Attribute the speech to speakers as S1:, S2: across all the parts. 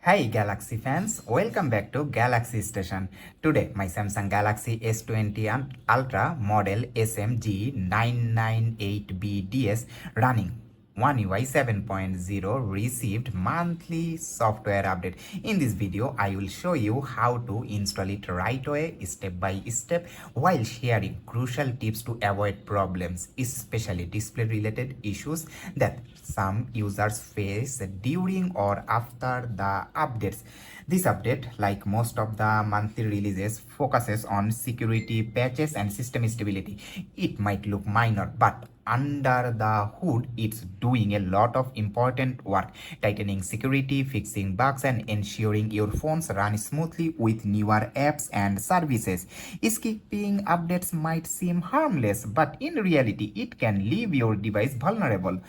S1: Hi Galaxy fans, welcome back to Galaxy Station. Today my Samsung Galaxy S21 Ultra model SMG998BDS running One UI 7.0 received monthly software update. In this video, I will show you how to install it right away, step by step, while sharing crucial tips to avoid problems, especially display related issues that some users face during or after the updates. This update, like most of the monthly releases, focuses on security patches and system stability. It might look minor, but under the hood, it's doing a lot of important work, tightening security, fixing bugs, and ensuring your phones run smoothly with newer apps and services. Skipping updates might seem harmless, but in reality, it can leave your device vulnerable.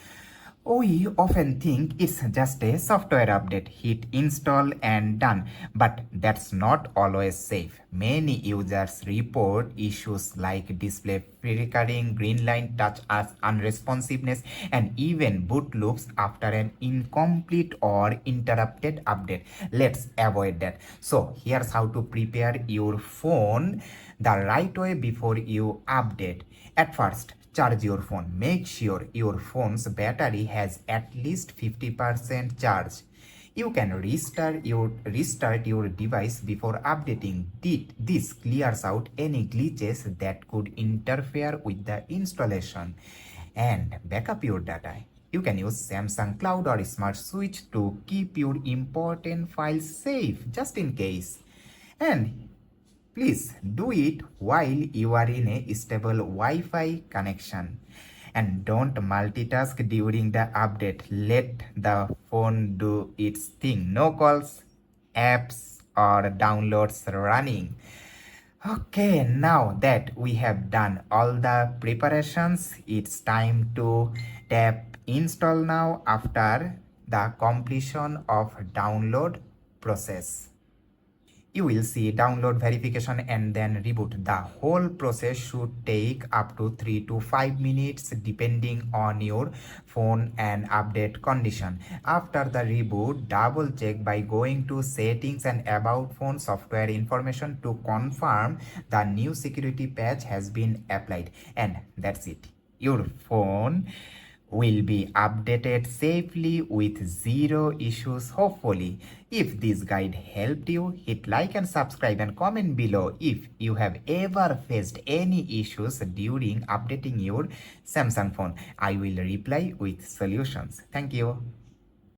S1: We often think it's just a software update, hit install and done, but that's not always safe. Many users report issues like display flickering, green line, touch as unresponsiveness, and even boot loops after an incomplete or interrupted update. Let's avoid that. So here's how to prepare your phone the right way before you update. At first, charge your phone. Make sure your phone's battery has at least 50% charge. You can restart your device before updating. This clears out any glitches that could interfere with the installation. And backup your data. You can use Samsung Cloud or Smart Switch to keep your important files safe just in case. And please do it while you are in a stable Wi-Fi connection. And don't multitask during the update. Let the phone do its thing. No calls, apps, or downloads running. Okay, now that we have done all the preparations, it's time to tap install now after the completion of download process. You will see download, verification, and then reboot. The whole process should take up to 3 to 5 minutes depending on your phone and update condition. After the reboot, double check by going to settings and about phone software information to confirm the new security patch has been applied. And that's it. Your phone will be updated safely with zero issues, hopefully. If this guide helped you, hit like and subscribe and comment below if you have ever faced any issues during updating your Samsung phone. I will reply with solutions. Thank you.